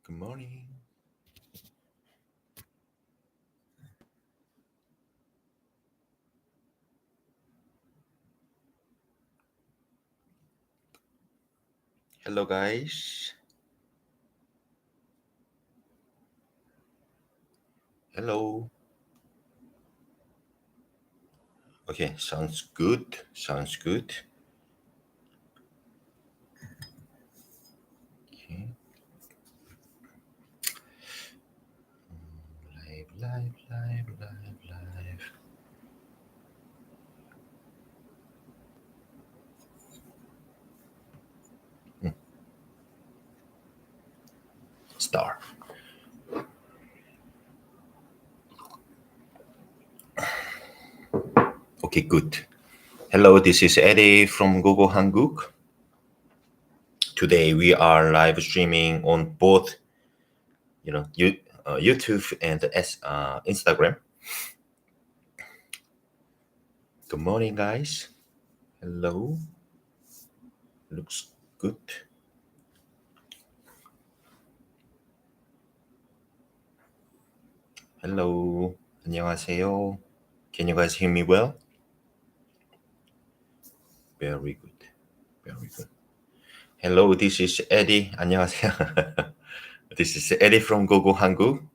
Good morning. Hello, guys. Hello. Okay, sounds good. Sounds good. Okay. Live. Start. Okay, good. Hello, this is Eddy from Google Hanguk. Today we are live streaming on both, YouTube and Instagram. Good morning, guys. Hello. Looks good. Hello. 안녕하세요. Can you guys hear me well? Very good. Very good. Hello, this is Eddy. 안녕하세요. This is Eddy from Google Hanguk.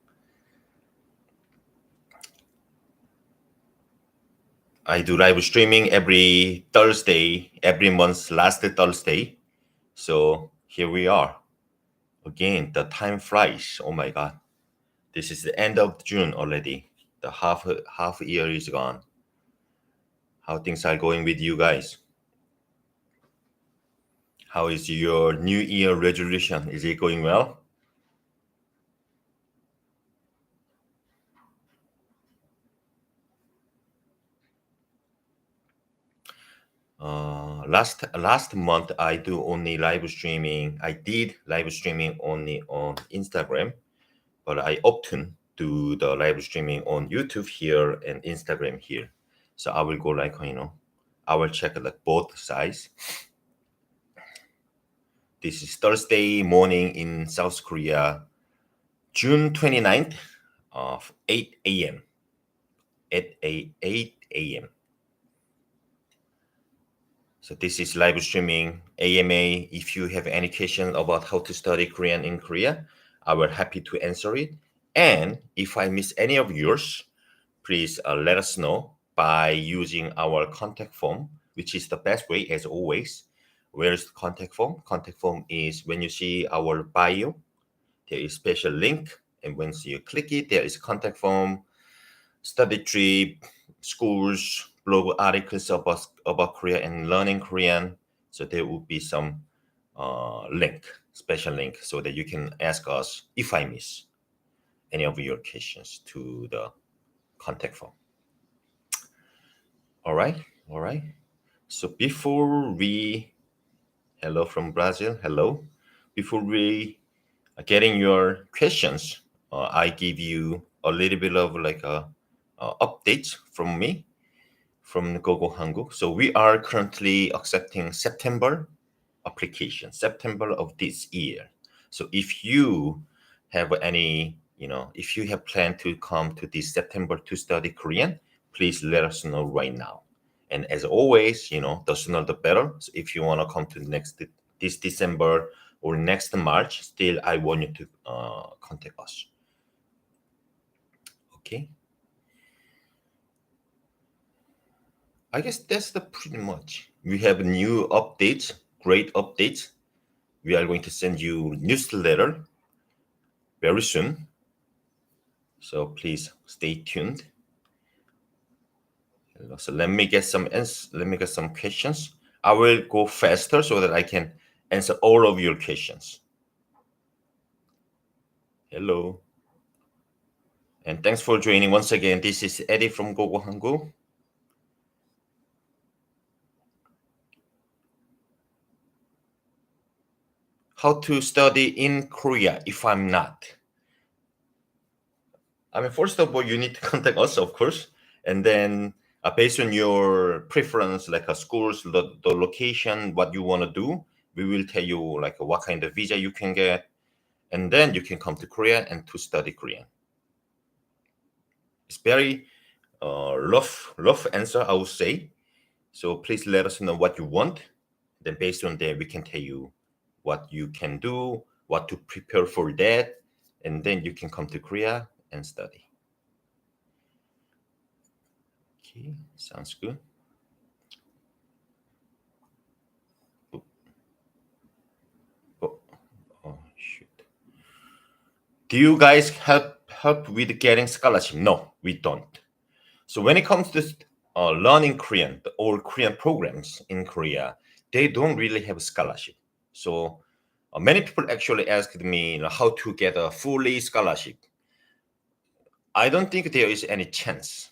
I do live streaming every Thursday, every month, last Thursday. So here we are. Again, the time flies. Oh my God. This is the end of June already. The half year is gone. How things are going with you guys? How is your New Year resolution? Is it going well? Last month I do only live streaming. I did live streaming only on Instagram, but I often do the live streaming on YouTube here and Instagram here. So I will go like I will check like both sides. This is Thursday morning in South Korea, June 29th of 8 a.m. at 8 a.m. So this is live streaming AMA. If you have any question about how to study Korean in Korea, I will happy to answer it. And if I miss any of yours, please let us know by using our contact form, which is the best way as always. Where's the contact form? Contact form is when you see our bio, there is special link. And once you click it, there is contact form, study trip, schools, blog articles about Korea and learning Korean. So there will be some link, special link, so that you can ask us if I miss any of your questions to the contact form. All right. So before we, hello from Brazil, hello. Before we getting your questions, I give you a little bit of like a update from me, from Google Hanguk. So we are currently accepting September application, September of this year. So if you have any, if you have planned to come to this September to study Korean, please let us know right now. And as always, the sooner the better. So if you want to come to this December or next March, still I want you to contact us. Okay. I guess that's the pretty much. We have new updates, great updates. We are going to send you newsletter very soon. So please stay tuned. So let me get some questions. I will go faster so that I can answer all of your questions. Hello. And thanks for joining once again. This is Eddy from Google Hanguk. How to study in Korea if I'm not? I mean, first of all, you need to contact us, of course. And then based on your preference, like a schools, the location, what you want to do, we will tell you like what kind of visa you can get. and then you can come to Korea and to study Korean. It's very rough answer, I would say. So please let us know what you want. Then based on that, we can tell you what you can do, what to prepare for that, and then you can come to Korea and study. Okay, sounds good. Oh shoot. Do you guys help with getting scholarship? No, we don't. So when it comes to learning Korean, all Korean programs in Korea, they don't really have a scholarship. So many people actually asked me, how to get a fully scholarship. I don't think there is any chance,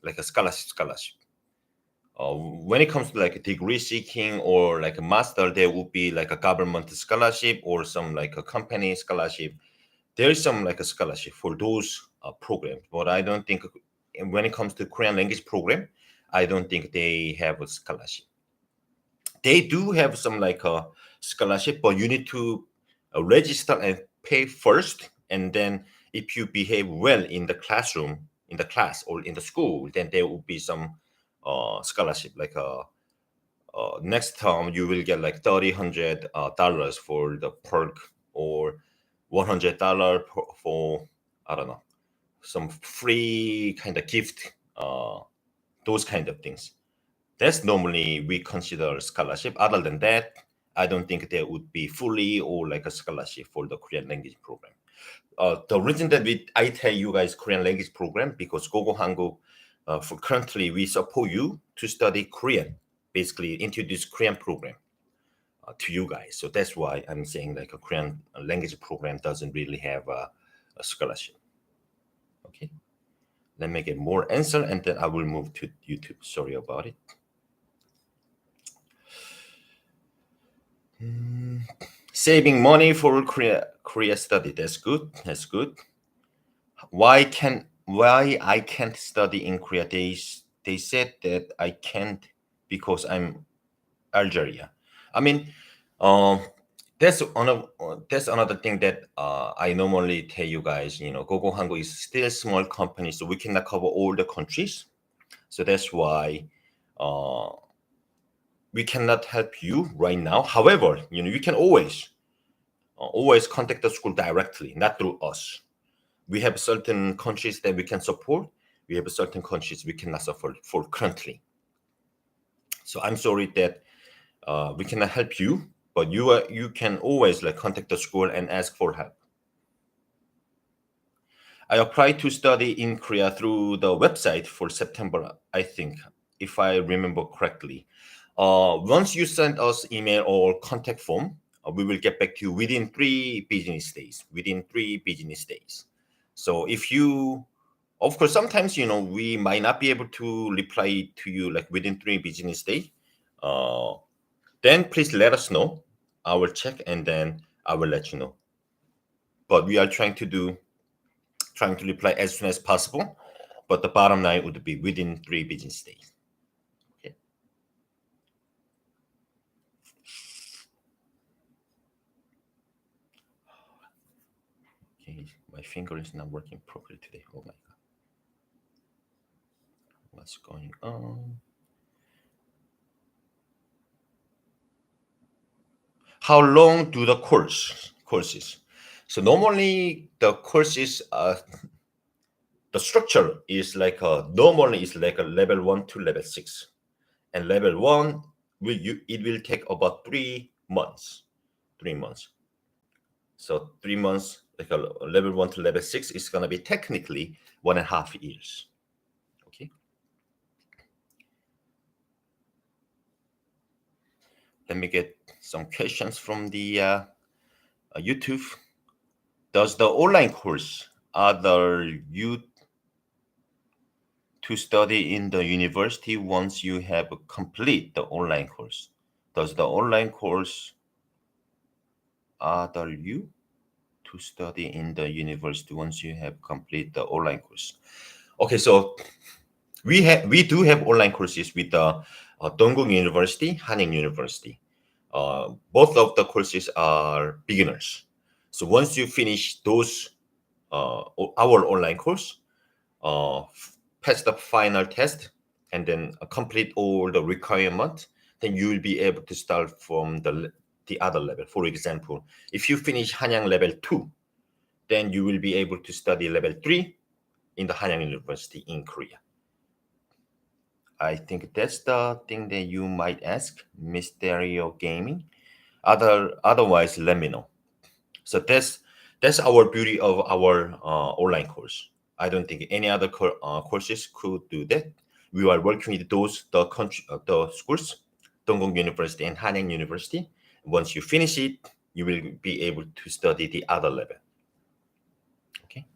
like a scholarship. When it comes to like degree seeking or like a master, there would be like a government scholarship or some like a company scholarship. There is some like a scholarship for those programs, but I don't think when it comes to Korean language program, I don't think they have a scholarship. They do have some like a scholarship, but you need to register and pay first, and then if you behave well in the classroom, in the class or in the school, then there will be some scholarship. Like next term, you will get like $300 for the perk, or $100 for I don't know, some free kind of gift, those kind of things. That's normally we consider scholarship. Other than that, I don't think there would be fully or like a scholarship for the Korean language program. The reason that I tell you guys Korean language program, because Gogo Hanguk, for currently we support you to study Korean, basically introduce Korean program to you guys. So that's why I'm saying like a Korean language program doesn't really have a scholarship. Okay, let me get more answer and then I will move to YouTube. Sorry about it. Saving money for Korea study. That's good. That's good. Why I can't study in Korea? They said that I can't because I'm Algeria. I mean, um, that's another thing that I normally tell you guys. Gogo Hanguk is still a small company, so we cannot cover all the countries. So that's why uh, we cannot help you right now. However, you can always contact the school directly, not through us. We have certain countries that we can support. We have certain countries we cannot support for currently. So I'm sorry that we cannot help you, but you can always like contact the school and ask for help. I applied to study in Korea through the website for September, I think, if I remember correctly. Once you send us email or contact form, we will get back to you within 3 business days. Within 3 business days. So if you, of course, sometimes we might not be able to reply to you like within 3 business days. Then please let us know. I will check and then I will let you know. But we are trying to reply as soon as possible. But the bottom line would be within 3 business days. Okay. Okay, my finger is not working properly today. Oh my god. What's going on? How long do the courses? So normally the courses the structure is like normally is like a level 1 to level 6, and level 1 it will take about 3 months. 3 months. So 3 months, like a level 1 to level 6 is gonna be technically 1.5 years. Okay. Let me get some questions from the YouTube. Does the online course allow you to study in the university once you have complete the online course? Does the online course allow you to study in the university once you have complete the online course? Okay, so we do have online courses with the Dongguk University, Haneng University. Both of the courses are beginners. So once you finish those our online course, pass the final test, and then complete all the requirement, then you will be able to start from the other level. For example, if you finish Hanyang level 2, then you will be able to study level 3 in the Hanyang University in Korea. I think that's the thing that you might ask, Mysterio Gaming. Otherwise, let me know. So that's our beauty of our online course. I don't think any other courses could do that. We are working with the schools, Donggong University and Hanyang University. Once you finish it, you will be able to study the other level. Okay.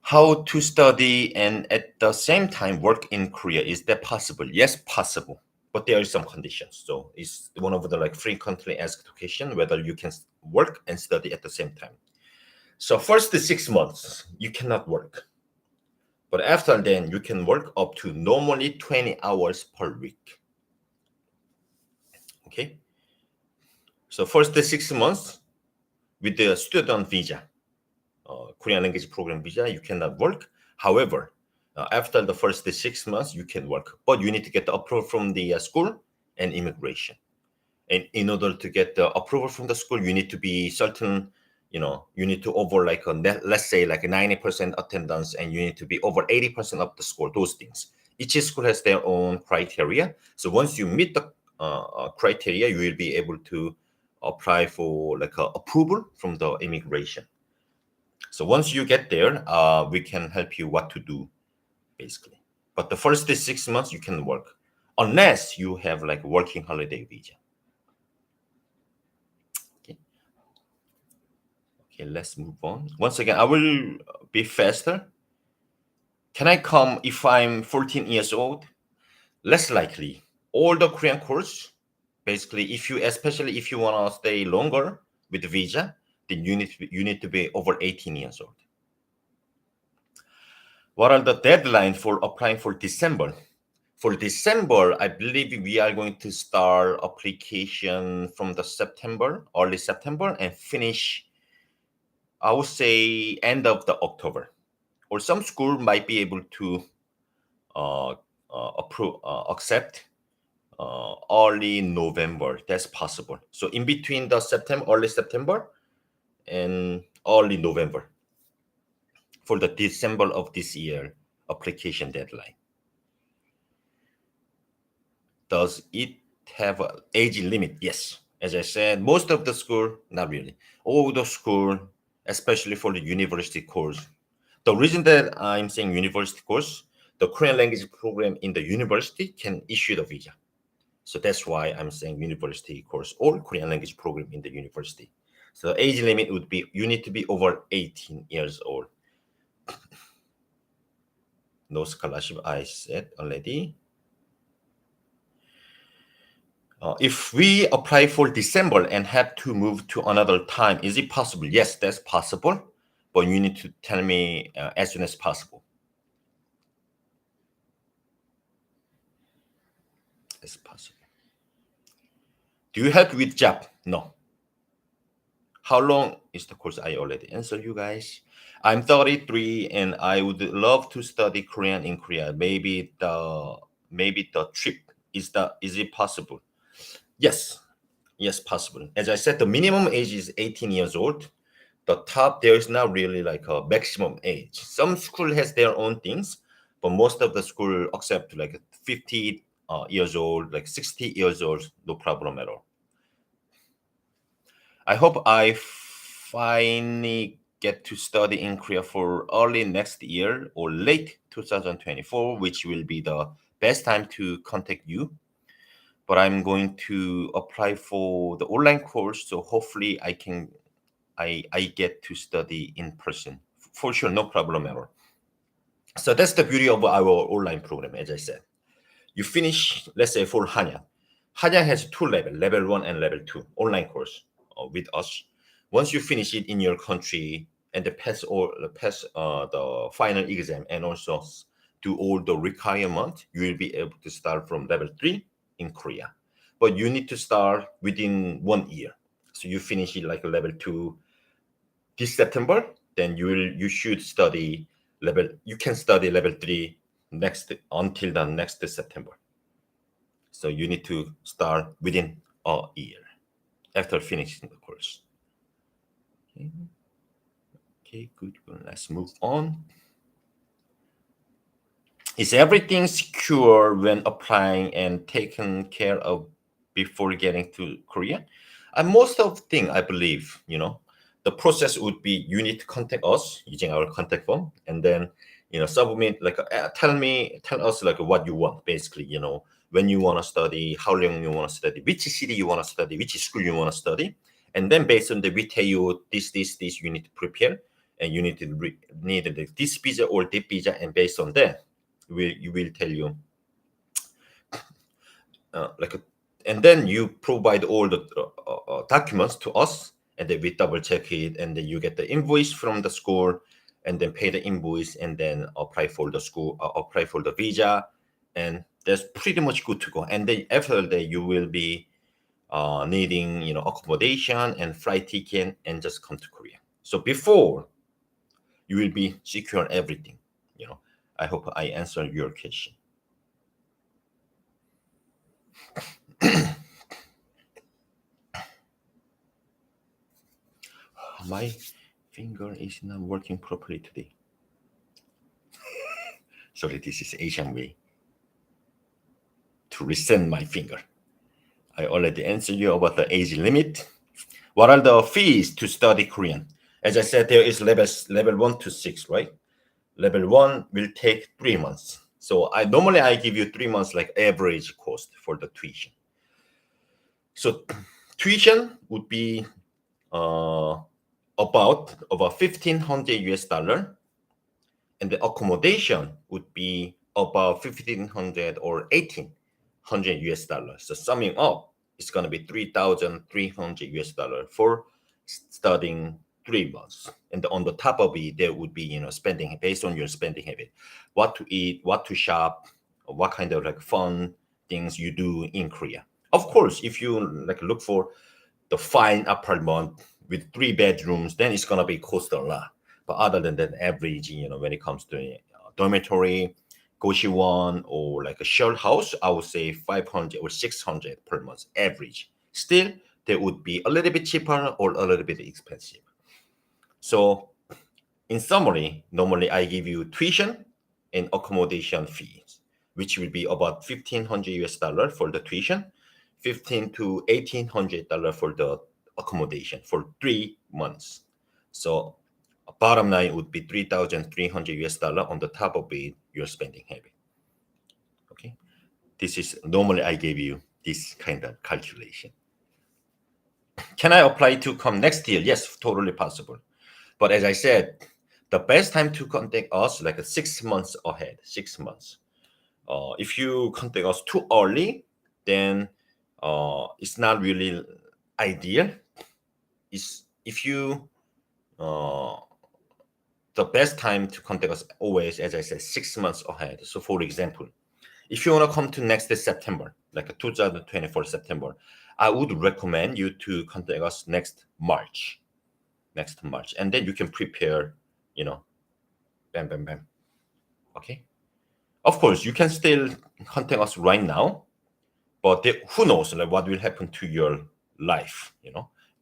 How to study and at the same time work in Korea? Is that possible? Yes, possible. But there are some conditions. So it's one of the like frequently asked question whether you can work and study at the same time. So first 6 months, you cannot work. But after then, you can work up to normally 20 hours per week. Okay. So first 6 months with the student visa, Korean language program visa, you cannot work. However, after the first 6 months, you can work, but you need to get the approval from the school and immigration. And in order to get the approval from the school, you need to be certain, you need to over like let's say like 90% attendance, and you need to be over 80% of the score. Those things. Each school has their own criteria. So once you meet the criteria, you will be able to apply for like approval from the immigration. So once you get there, we can help you what to do, basically. But the first 6 months you can work, unless you have like working holiday visa. Okay, let's move on. Once again, I will be faster. Can I come if I'm 14 years old? Less likely. All the Korean course, basically, especially if you want to stay longer with the visa, then you need to be over 18 years old. What are the deadlines for applying for December? For December, I believe we are going to start application from the early September, and finish, I would say, end of the October. Or some school might be able to accept early November. That's possible. So in between the early September and early November for the December of this year application deadline. Does it have an age limit? Yes. As I said, most of the school, not really. All the school, especially for the university course. The reason that I'm saying university course, the Korean language program in the university can issue the visa. So that's why I'm saying university course or Korean language program in the university. So the age limit would be, you need to be over 18 years old. No scholarship, I said already. If we apply for December and have to move to another time, is it possible? Yes, that's possible, but you need to tell me as soon as possible. As possible. Do you help with job? No. How long is the course? I already answered you guys. I'm 33 and I would love to study Korean in Korea. Maybe the trip is it possible? Yes, possible. As I said, the minimum age is 18 years old. The top, there is not really like a maximum age. Some school has their own things, but most of the school accept like 50 years old, like 60 years old, no problem at all. I hope I finally get to study in Korea for early next year or late 2024, which will be the best time to contact you. But I'm going to apply for the online course, so hopefully I get to study in person for sure, no problem at all. So that's the beauty of our online program. As I said, you finish, let's say for Hanyang. Hanyang has two levels, level 1 and level 2 online course with us. Once you finish it in your country and pass the final exam and also do all the requirement, you will be able to start from level 3 in Korea. But you need to start within 1 year. So you finish it like a level 2 this September, then you should study level. You can study level 3 next until the next September. So you need to start within a year after finishing the course. Okay, okay, good. Well, let's move on. Is everything secure when applying and taken care of before getting to Korea? And most of the thing, I believe, the process would be you need to contact us using our contact form, and then submit like tell us like what you want, basically, when you want to study, how long you want to study, which city you want to study, which school you want to study, and then based on the we tell you this you need to prepare, and you need to need this visa or that visa, and based on that we will tell you like and then you provide all the documents to us, and then we double check it, and then you get the invoice from the school, and then pay the invoice, and then apply for the school, apply for the visa, and that's pretty much good to go. And then after that you will be needing accommodation and flight ticket and just come to Korea. So before you will be secure everything. I hope I answered your question. My finger is not working properly today. Sorry, this is Asian way to reset my finger. I already answered you about the age limit. What are the fees to study Korean? As I said, there is level 1 to 6, right? Level 1 will take 3 months. So I normally give you 3 months like average cost for the tuition. So tuition would be about over 1,500 US dollar, and the accommodation would be about 1,500 or 1,800 US dollars. So summing up, it's going to be 3,300 US dollar for studying 3 months. And on the top of it, there would be spending based on your spending habit, what to eat, what to shop, what kind of like fun things you do in Korea. Of course, if you like look for the fine apartment with 3 bedrooms, then it's gonna be cost a lot. But other than that, average, when it comes to dormitory, Goshiwon, or like a shared house, I would say 500 or 600 per month average. Still, they would be a little bit cheaper or a little bit expensive. So, in summary, normally I give you tuition and accommodation fees, which will be about 1,500 US dollar for the tuition, 15 to 1,800 dollar for the accommodation for 3 months. So bottom line would be 3,300 US dollar on the top of it, your spending habit. Okay, this is normally I gave you this kind of calculation. Can I apply to come next year? Yes, totally possible. But as I said, the best time to contact us like 6 months ahead, 6 months. If you contact us too early, then it's not really ideal. Is if you the best time to contact us always, as I said, 6 months ahead. So for example, if you want to come to next September, like 2024 September, I would recommend you to contact us next March, and then you can prepare, bam, bam, bam. Okay. Of course, you can still contact us right now, but who knows, like what will happen to your life,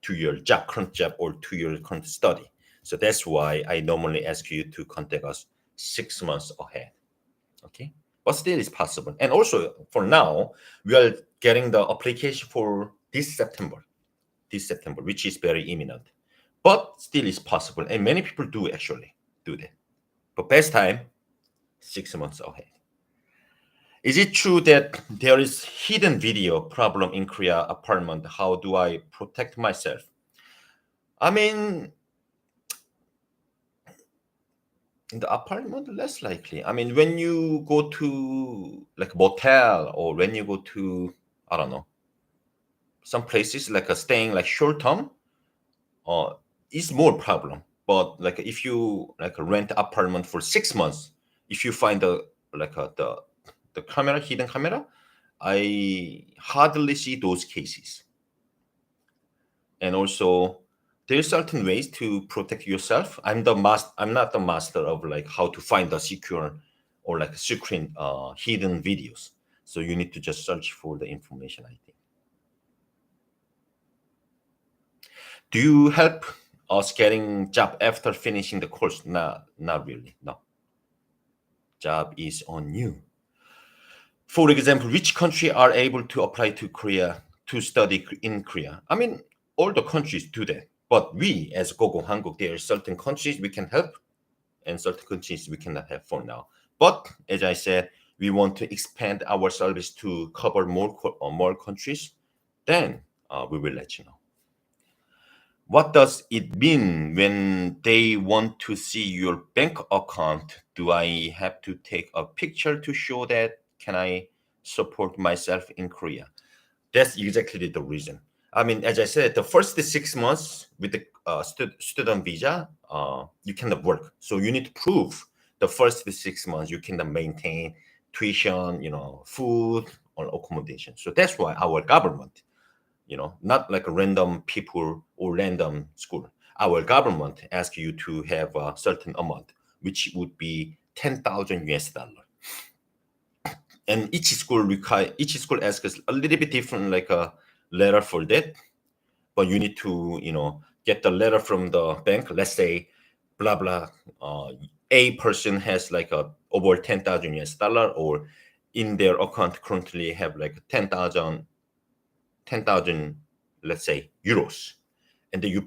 to your job, current job, or to your current study. So that's why I normally ask you to contact us 6 months ahead. Okay, but still it's possible. And also for now, we are getting the application for this September, which is very imminent. But still it's possible, and many people do actually do that. But best time, 6 months ahead. Is it true that there is hidden video problem in Korea apartment? How do I protect myself? I mean, in the apartment, less likely. I mean, when you go to like motel, or when you go to, I don't know, some places like staying like short term, is more problem. But like if you like rent apartment for 6 months, if you find the camera, hidden camera, I hardly see those cases. And also There's certain ways to protect yourself. I'm not the master of like how to find the secure or like secret hidden videos. So you need to just search for the information, I think. Do you help us getting job after finishing the course? Not really. No. Job is on you. For example, which country are able to apply to Korea to study in Korea? I mean, all the countries do that. But we, as Gogo Hanguk, there are certain countries we can help and certain countries we cannot help for now. But as I said, we want to expand our service to cover more countries. Then we will let you know. What does it mean when they want to see your bank account? Do I have to take a picture to show that? Can I support myself in Korea? That's exactly the reason. I mean, as I said, the first 6 months with the student visa, you cannot work. So you need to prove the first 6 months you cannot maintain tuition, food or accommodation. So that's why our government, not like a random people or random school. Our government asks you to have a certain amount, which would be 10,000 US dollar. And each school asks us a little bit different, like a letter for that. But you need to, get the letter from the bank. Let's say, blah blah. A person has like a over 10,000 US dollar, or in their account currently have like 10,000, let's say, euros, and then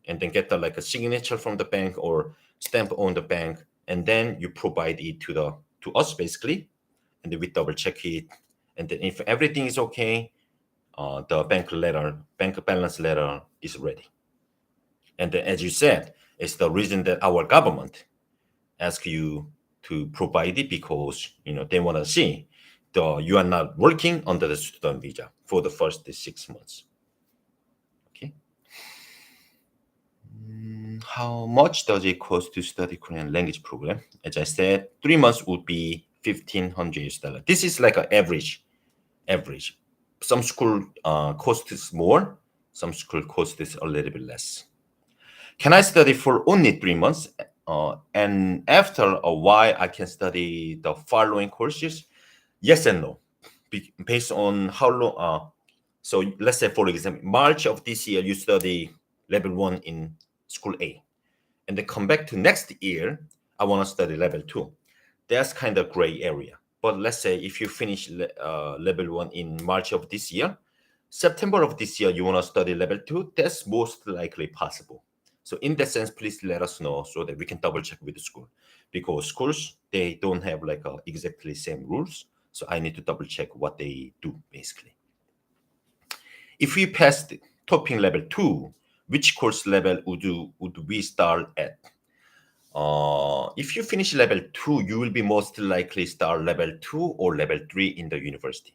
and then get the like a signature from the bank or stamp on the bank, and then you provide it to us basically, and then we double check it, and then if everything is okay, the bank balance letter is ready. And then, as you said, it's the reason that our government ask you to provide it, because they want to see you are not working under the student visa for the first 6 months. Okay. How much does it cost to study Korean language program? As I said, 3 months would be 1,500 US dollar. This is like an average. Some school costs more, some school costs a little bit less. Can I study for only 3 months? And after a while, I can study the following courses? Yes and no. Based on how long. So let's say, for example, March of this year, you study level 1 in school A. And then come back to next year, I want to study level 2. That's kind of gray area. But let's say if you finish level 1 in March of this year, September of this year, you want to study level 2, that's most likely possible. So in that sense, please let us know so that we can double check with the school, because schools, they don't have like exactly same rules. So I need to double check what they do basically. If we passed topping level 2, which course level would we start at? If you finish level 2, you will be most likely start level 2 or level 3 in the university,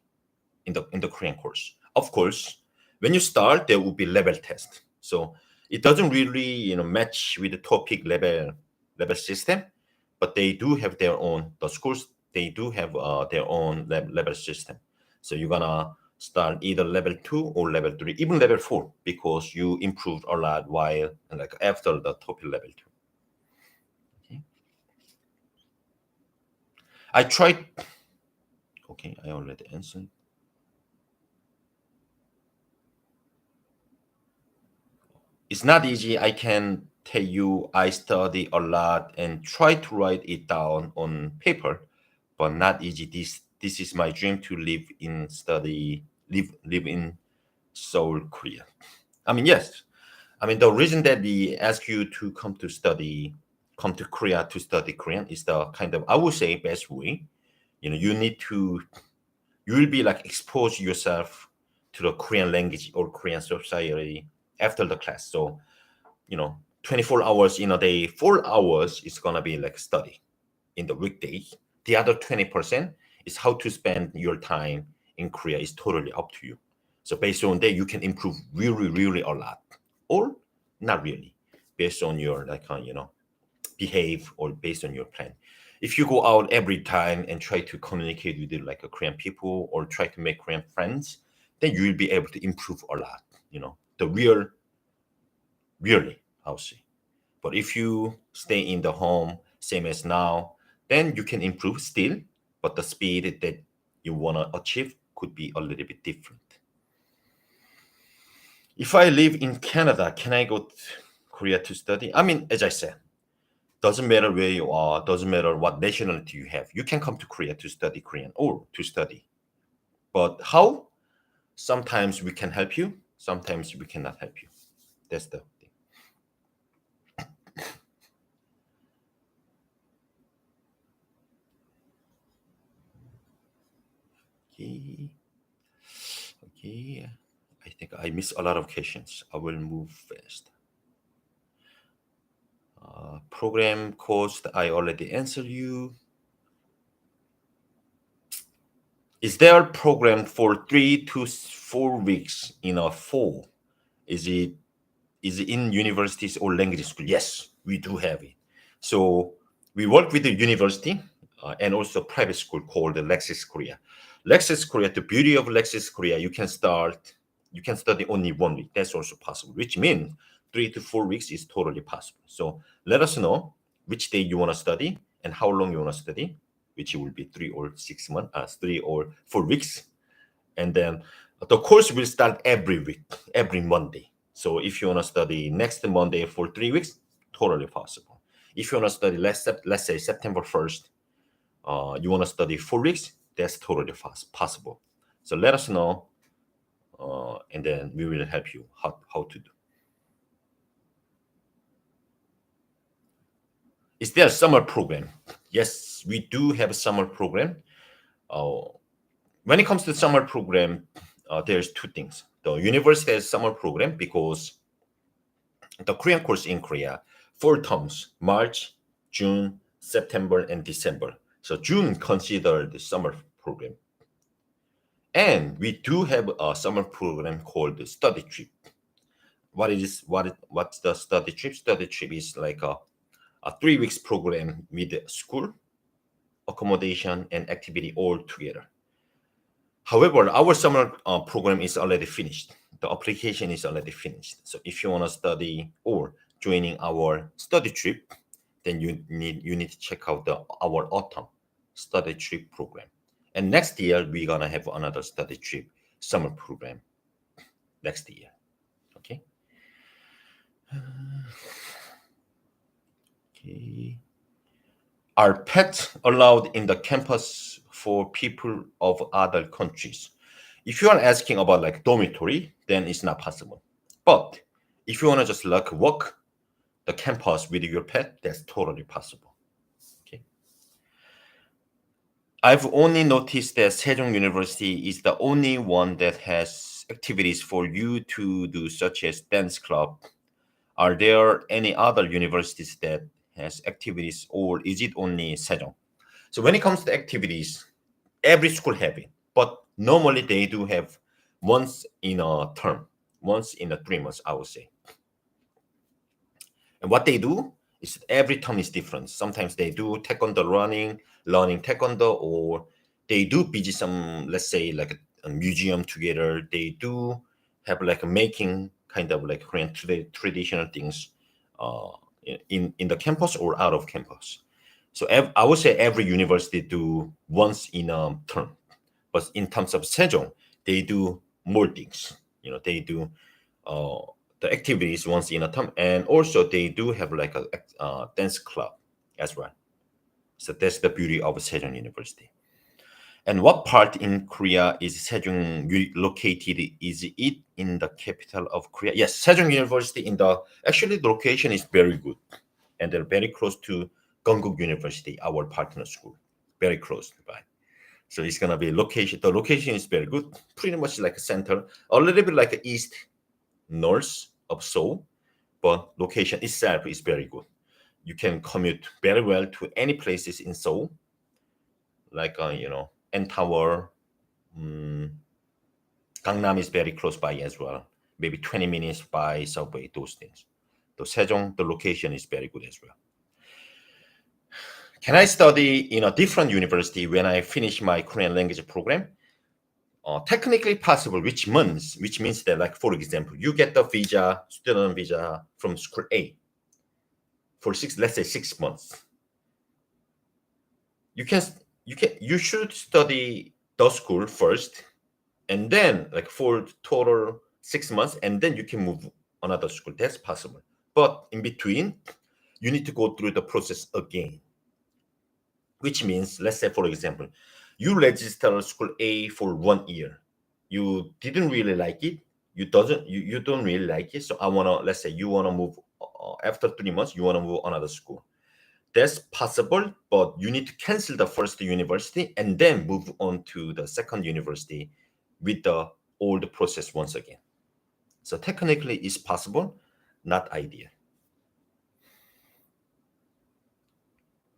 in the Korean course. Of course, when you start, there will be level test. So it doesn't really, match with the topic level system, but they do have their own. The schools, they do have their own level system. So you're gonna start either level 2 or level 3, even level 4, because you improved a lot while like after the topic level 2. Okay. I tried. Okay, I already answered. It's not easy. I can tell you I study a lot and try to write it down on paper, but not easy. This is my dream to live in Seoul, Korea. I mean, yes. I mean, the reason that we ask you to come to Korea to study Korean is the kind of, I would say, best way. You will be like expose yourself to the Korean language or Korean society after the class. So 24 hours in a day, 4 hours is gonna be like study in the weekdays. The other 20% is how to spend your time in Korea is totally up to you. So based on that, you can improve really, really a lot, or not really, based on your behave or based on your plan. If you go out every time and try to communicate with like a Korean people or try to make Korean friends, then you will be able to improve a lot. The real really, I'll say. But if you stay in the home, same as now, then you can improve still, but the speed that you want to achieve could be a little bit different. If I live in Canada, can I go to Korea to study? I mean, as I said, doesn't matter where you are, doesn't matter what nationality you have. You can come to Korea to study Korean or to study. But how? Sometimes we can help you, sometimes we cannot help you. That's the thing. Okay. Okay. I think I miss a lot of questions. I will move fast. Program cost, I already answered you. Is there a program for 3 to 4 weeks in a fall? Is it in universities or language school? Yes, we do have it. So we work with the university and also private school called the Lexis Korea. Lexus Korea, the beauty of Lexus Korea, you can study only 1 week. That's also possible, which means 3 to 4 weeks is totally possible. So let us know which day you want to study and how long you want to study, which will be 3 or 6 months, 3 or 4 weeks. And then the course will start every week, every Monday. So if you want to study next Monday for 3 weeks, totally possible. If you want to study, let's say September 1st, you want to study 4 weeks, that's totally possible. So let us know, and then we will help you how to do. Is there a summer program? Yes, we do have a summer program. When it comes to summer program, there's two things. The university has summer program because the Korean course in Korea, 4 terms, March, June, September, and December. So June considered the summer program. And we do have a summer program called the study trip. What's the study trip? Study trip is like a 3 weeks program with school, accommodation, and activity all together. However, our summer program is already finished. The application is already finished. So if you want to study or joining our study trip, then you need to check out our autumn study trip program. And next year we're gonna have another study trip summer program next year. Okay. Okay. Are pets allowed in the campus for people of other countries? If you are asking about like dormitory, then it's not possible. But if you want to just like walk the campus with your pet, that's totally possible. Okay. I've only noticed that Sejong University is the only one that has activities for you to do, such as dance club. Are there any other universities that has activities, or is it only Sejong? So when it comes to activities, every school have it, but normally they do have once in a term, once in a 3 months, I would say. And what they do is every term is different. Sometimes they do taekwondo learning taekwondo, or they do visit some, let's say like a museum together. They do have like a making kind of like Korean traditional things in the campus or out of campus. So I would say every university do once in a term, but in terms of Sejong, they do more things. You know, they do the activities once in a term, and also they do have like a dance club as well. So that's the beauty of Sejong University. And what part in Korea is Sejong located? Is it in the capital of Korea? Yes, Sejong University actually the location is very good, and they're very close to Hanguk University, our partner school, very close by. So it's gonna be location. The location is very good, pretty much like a center, a little bit like east north of Seoul, but location itself is very good. You can commute very well to any places in Seoul, like N Tower, Gangnam is very close by as well. Maybe 20 minutes by subway. Those things. The Sejong, the location is very good as well. Can I study in a different university when I finish my Korean language program? technically possible, which means that, like, for example, you get the visa, student visa from school A for let's say 6 months. You can you should study the school first, and then like for total 6 months, and then you can move another school. That's possible. But in between, you need to go through the process again, which means, let's say, for example, you register school A for 1 year. You didn't really like it. You don't really like it. So I wanna let's say you wanna move after 3 months. You wanna move another school. That's possible, but you need to cancel the first university and then move on to the second university with the old process once again. So technically, it's possible, not ideal.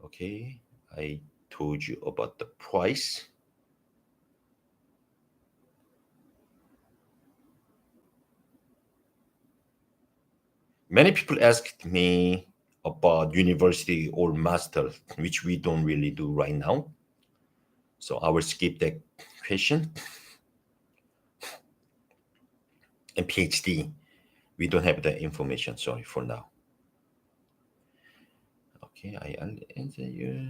Okay, I told you about the price. Many people asked me about university or master, which we don't really do right now. So I will skip that question. And PhD, we don't have that information, sorry, for now. Okay, I answer you.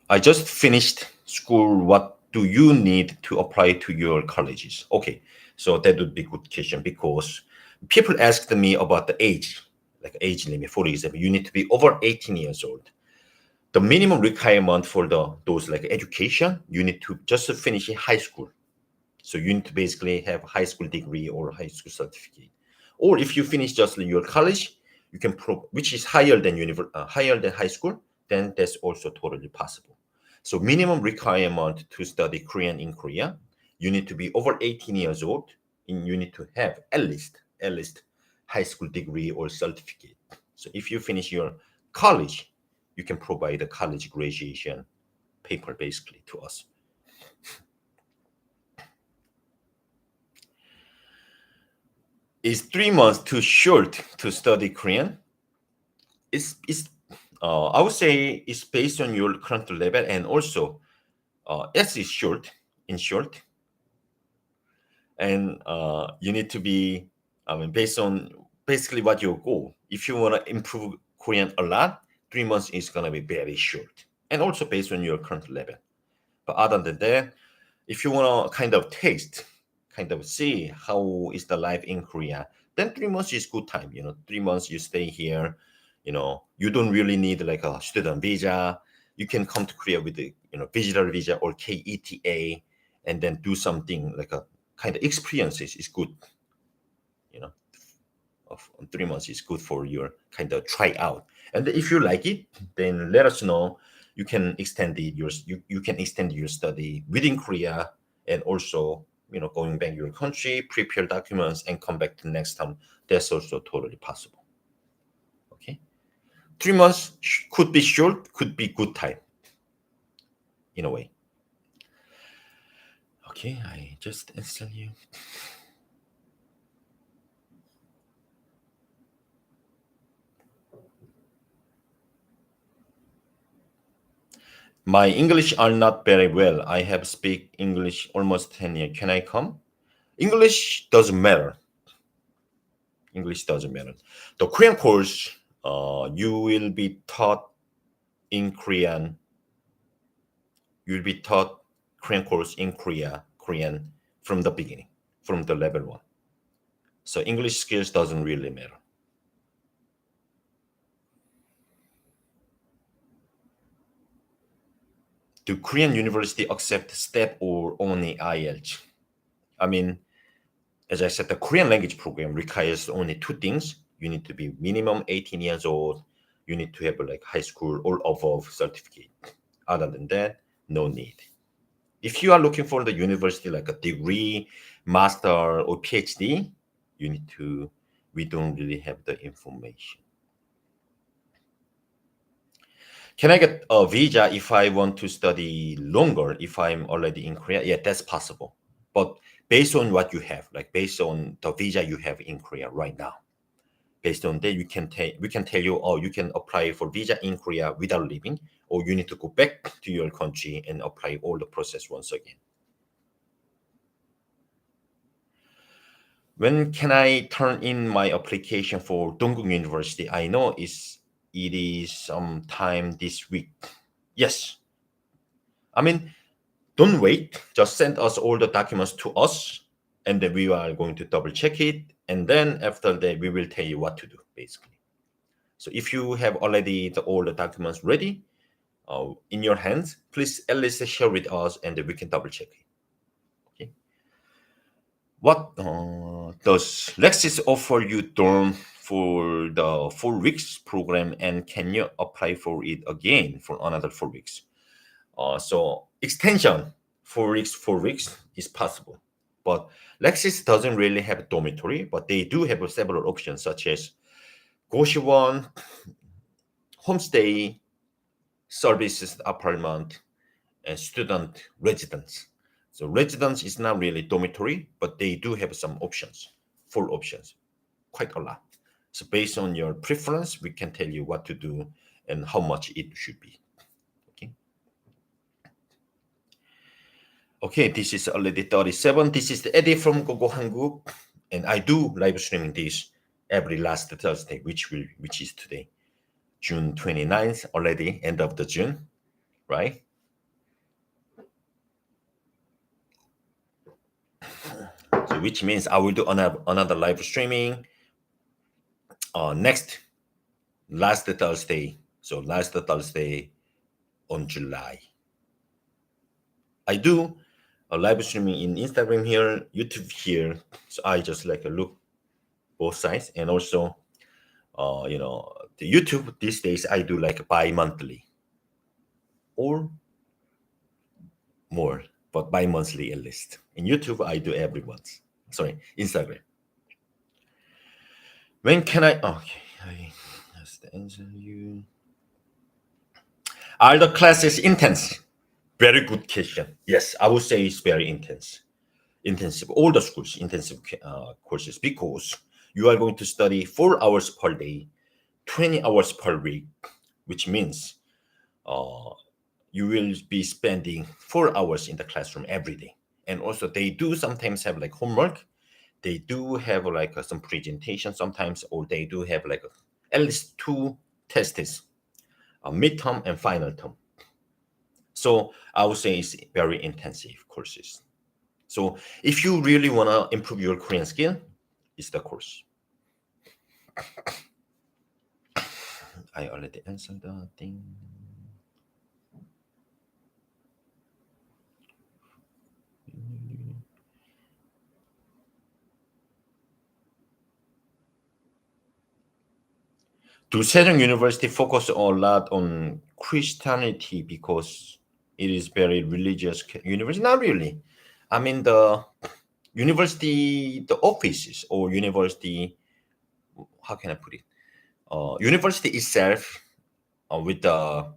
I just finished school. What do you need to apply to your colleges? Okay, so that would be a good question, because people asked me about the age, like age limit. For example, you need to be over 18 years old. The minimum requirement for those like education, you need to just finish high school. So you need to basically have high school degree or high school certificate. Or if you finish just your college, you can which is higher than higher than high school, then that's also totally possible. So minimum requirement to study Korean in Korea, you need to be over 18 years old, and you need to have at least high school degree or certificate. So if you finish your college, you can provide a college graduation paper basically to us. Is 3 months too short to study Korean? It's I would say it's based on your current level, and also yes, it's short, in short, and you need to be, I mean, based on basically what your goal. If you want to improve Korean a lot, 3 months is gonna be very short, and also based on your current level. But other than that, if you want to kind of taste, kind of see how is the life in Korea, then 3 months is good time. 3 months you stay here. You don't really need like a student visa. You can come to Korea with the visitor visa or KETA, and then do something like a kind of experiences is good. You know, of 3 months is good for your kind of try out. And if you like it, then let us know. You can extend you can extend your study within Korea, and also going back your country, prepare documents, and come back to next time. That's also totally possible. Okay, 3 months could be short, could be good time in a way. Okay, I just answered you. My English are not very well. I have speak English almost 10 years. Can I come? English doesn't matter. English doesn't matter. The Korean course, you will be taught in Korean. You'll be taught Korean course in Korean from the beginning, from the level 1. So English skills doesn't really matter. Do Korean university accept STEP or only IELTS? I mean, as I said, the Korean language program requires only two things. You need to be minimum 18 years old. You need to have like high school or above certificate. Other than that, no need. If you are looking for the university like a degree, master, or PhD, we don't really have the information. Can I get a visa if I want to study longer if I'm already in Korea? Yeah, that's possible. But based on what you have, like based on the visa you have in Korea right now, based on that, we can tell you, oh, you can apply for visa in Korea without leaving, or you need to go back to your country and apply all the process once again. When can I turn in my application for Dongguk University? I know it is sometime this week. Yes. I mean, don't wait. Just send us all the documents to us, and then we are going to double check it. And then after that, we will tell you what to do, basically. So if you have already all the documents ready in your hands, please at least share with us, and then we can double check it. Okay. What does Lexis offer you dorm for the 4 weeks program, and can you apply for it again for another 4 weeks? So extension 4 weeks is possible, but Lexis doesn't really have a dormitory, but they do have several options such as goshwon, homestay, services apartment, and student residence. So residence is not really dormitory, but they do have some options, 4 options, quite a lot. So based on your preference, we can tell you what to do and how much it should be. Okay. Okay, this is already 37. This is the Eddy from Gogo Hanguk, and I do live streaming this every last Thursday, which is today, June 29th, already end of the June, right? So which means I will do another live streaming next last Thursday. So last Thursday on July. I do a live streaming in Instagram here, YouTube here. So I just like look both sides, and also the YouTube these days I do like bi-monthly or more, but bi-monthly at least. In YouTube I do every month. Sorry, Instagram. When can I? Okay, I just answer you. Are the classes intense? Very good question. Yes, I would say it's very intense. Intensive, all the schools, intensive courses, because you are going to study 4 hours per day, 20 hours per week, which means you will be spending 4 hours in the classroom every day. And also they do sometimes have like homework. They do have like some presentation sometimes, or they do have like at least 2 tests, a midterm and final term. So I would say it's very intensive courses. So if you really want to improve your Korean skill, it's the course. I already answered the thing. Do Sejong University focus a lot on Christianity because it is very religious university? Not really. I mean, the university, the offices or university, how can I put it? University itself with the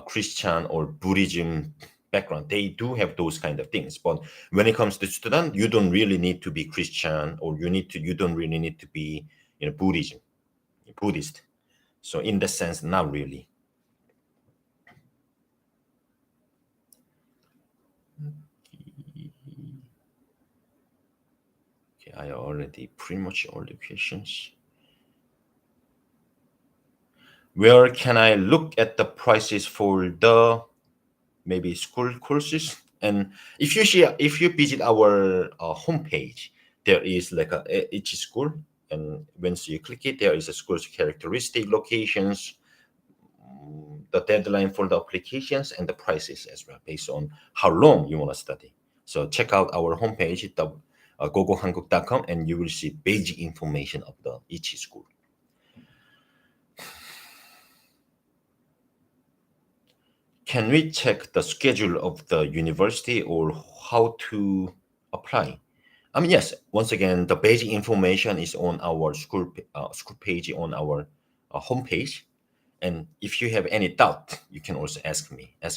Christian or Buddhism background, they do have those kind of things. But when it comes to student, you don't really need to be Christian, or you don't really need to be Buddhist. So in that sense, not really. Okay, I already pretty much all the questions. Where can I look at the prices for the maybe school courses? And if you visit our homepage, there is like each school, and once you click it, there is a school's characteristic, locations, the deadline for the applications, and the prices as well, based on how long you want to study. So check out our homepage at gogohanguk.com, and you will see basic information of each school. Can we check the schedule of the university or how to apply? I mean, yes. Once again, the basic information is on our school page on our homepage. And if you have any doubt, you can also ask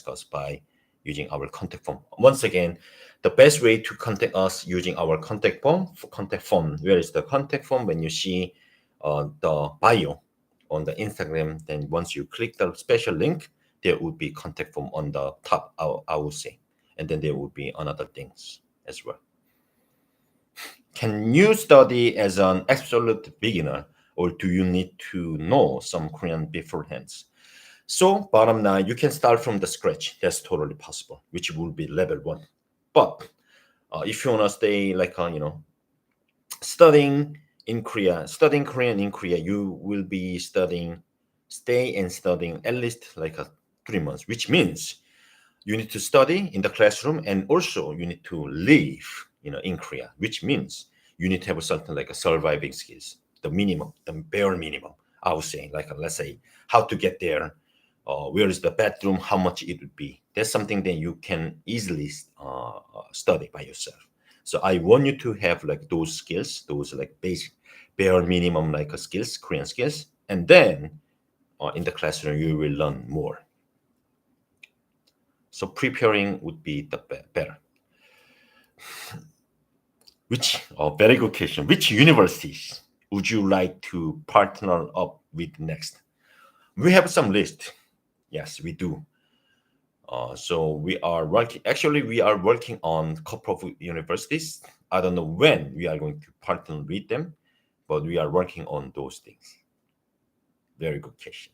us by using our contact form. Once again, the best way to contact us using our contact form. Where is the contact form? When you see the bio, on the Instagram, then once you click the special link, there would be contact form on the top, I would say. And then there would be another things as well. Can you study as an absolute beginner, or do you need to know some Korean beforehand? So bottom line, you can start from the scratch. That's totally possible, which will be level 1. But if you want to stay like, studying in Korea, studying Korean in Korea, you will be stay and studying at least like 3 months, which means you need to study in the classroom, and also you need to live, in Korea, which means you need to have a certain like a surviving skills, the minimum, the bare minimum. I was saying, like, let's say how to get there, where is the bathroom, how much it would be. That's something that you can easily study by yourself. So I want you to have like those skills, those like basic, bare minimum like skills, Korean skills, and then in the classroom you will learn more. So preparing would be the better. Which, very good question. Which universities would you like to partner up with next? We have some list. Yes, we do. So we are working. Actually, we are working on a couple of universities. I don't know when we are going to partner with them, but we are working on those things. Very good question.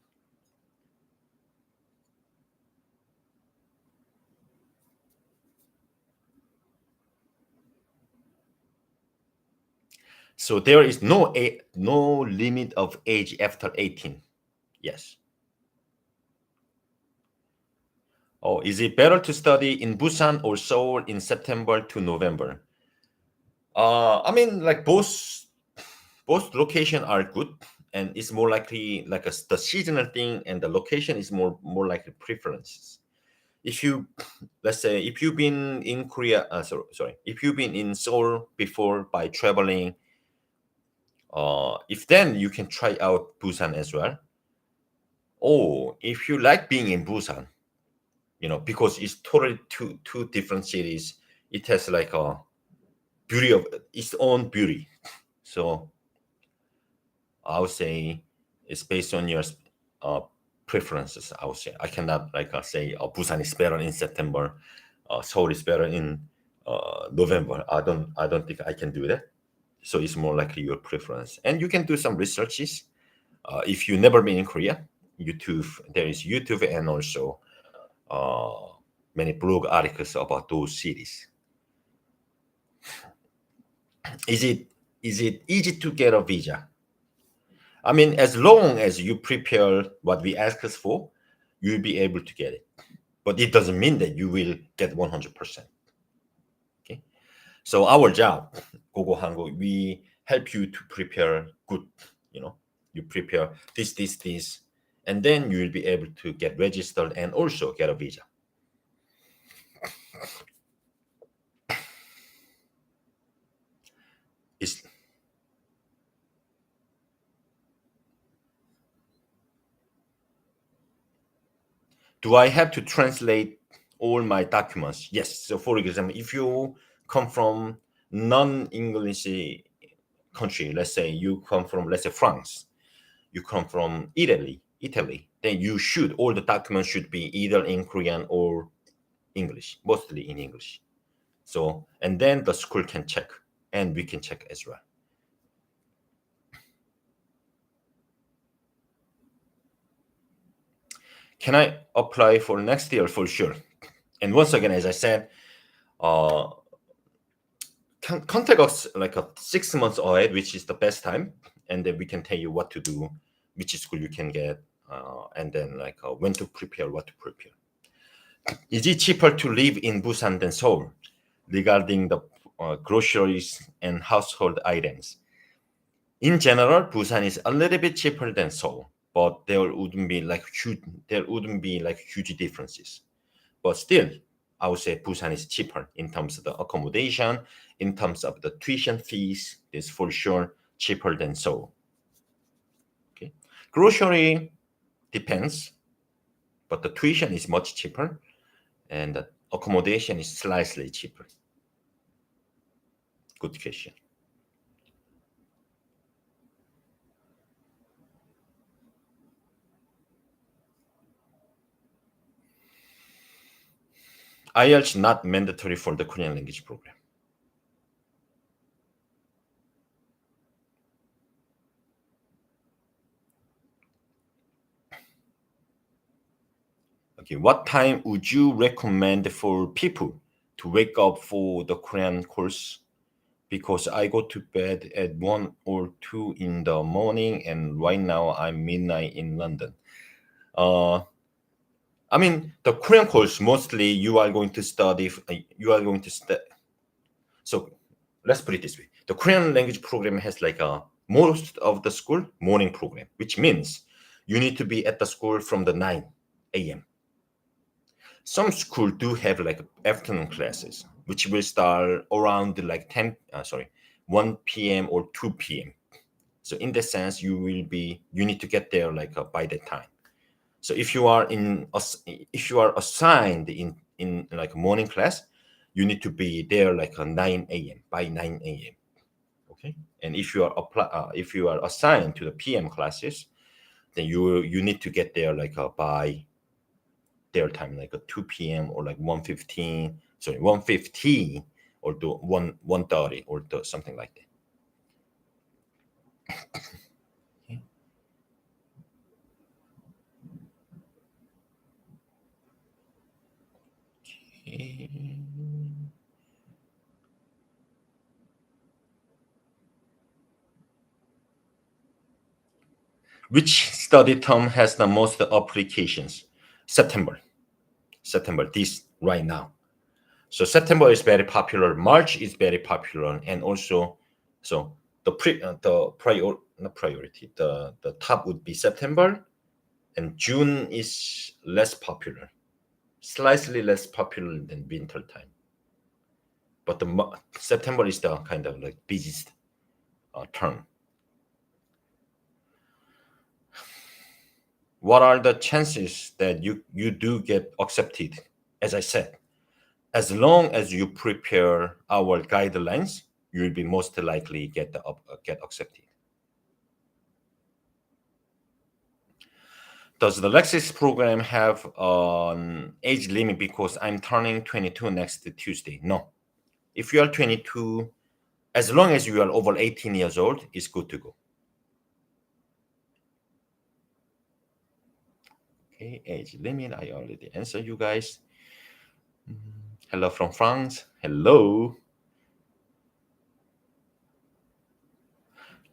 So there is no limit of age after 18. Yes. Oh, is it better to study in Busan or Seoul in September to November? I mean, like both location are good, and it's more likely like the seasonal thing, and the location is more likely preferences. If you, let's say, if you've been in Korea, sorry, if you've been in Seoul before by traveling, if then you can try out Busan as well. Or if you like being in Busan, because it's totally two different cities. It has like a beauty of its own beauty. So I would say it's based on your uh, preferences. I would say I cannot like say Busan is better in September, Seoul is better in November. I don't think I can do that. So it's more likely your preference, and you can do some researches. If you never been in Korea, YouTube, there is YouTube, and also uh, many blog articles about those cities. Is it easy to get a visa? I mean, as long as you prepare what we ask us for, you'll be able to get it. But it doesn't mean that you will get 100%. Okay. So our job, Gogo Hanguk, we help you to prepare good. You know, you prepare this, and then you will be able to get registered and also get a visa. Is do I have to translate all my documents? Yes. So, for example, if you come from non-English country, let's say you come from, let's say, France, you come from Italy, then you should all the documents should be either in Korean or English, mostly in English. So, and then the school can check, and we can check as well. Can I apply for next year? For sure. And once again, as I said, uh, contact us like 6 months ahead, which is the best time, and then we can tell you what to do, which school you can get, and then like when to prepare, what to prepare. Is it cheaper to live in Busan than Seoul regarding the groceries and household items? In general, Busan is a little bit cheaper than Seoul, but there wouldn't be like huge differences. But still, I would say Busan is cheaper in terms of the accommodation, in terms of the tuition fees. Is for sure cheaper than Seoul. Okay, grocery depends, but the tuition is much cheaper, and the accommodation is slightly cheaper. Good question. IELTS not mandatory for the Korean language program. Okay, what time would you recommend for people to wake up for the Korean course? Because I go to bed at 1 or 2 in the morning, and right now I'm midnight in London. Uh, I mean, the Korean course mostly you are going to study. You are going to study. So let's put it this way: the Korean language program has like a most of the school morning program, which means you need to be at the school from the 9 a.m. Some school do have like afternoon classes, which will start around like 1 p.m. or 2 p.m. So in that sense, you need to get there like by that time. So if you are assigned in like a morning class, you need to be there like a 9 a.m. by 9 a.m. Okay, and if you are assigned to the PM classes, then you need to get there like by their time, like a 2 p.m. or like 1:15 or the 1:30 or something like that. Okay. Which study term has the most applications? September. September, this right now. So September is very popular. March is very popular, and also, so the prior not priority the top would be September, and June is less popular, slightly less popular than winter time. But September is the kind of like busiest term. What are the chances that you do get accepted? As I said, as long as you prepare our guidelines, you will be most likely get accepted. Does the Lexis program have an age limit because I'm turning 22 next Tuesday? No. If you are 22, as long as you are over 18 years old, it's good to go. Okay, age limit, I already answered you guys. Hello from France. Hello.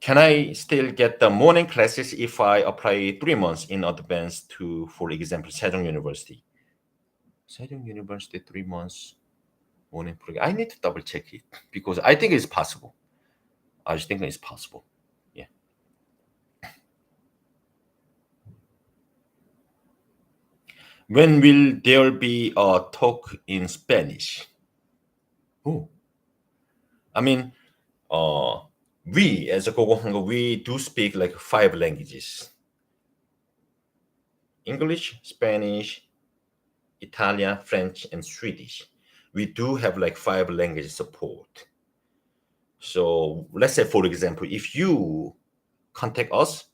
Can I still get the morning classes if I apply 3 months in advance to, for example, Sejong University? Sejong University 3 months morning program. I need to double check it because I think it's possible. I just think it's possible. Yeah. When will there be a talk in Spanish? Oh, I mean, uh, we as a Gogohanga, we do speak like 5 languages: English, Spanish, Italian, French, and Swedish. We do have like 5 language support. So let's say, for example, if you contact us,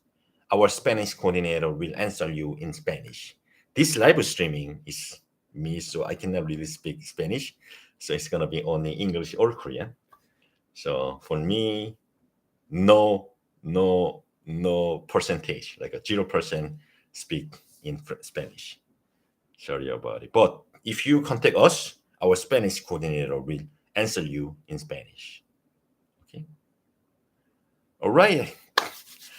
our Spanish coordinator will answer you in Spanish. This live streaming is me, so I cannot really speak Spanish. So it's gonna be only English or Korean. So for me, no percentage, like a 0% speak in Spanish. Sorry about it. But if you contact us, our Spanish coordinator will answer you in Spanish. Okay. All right.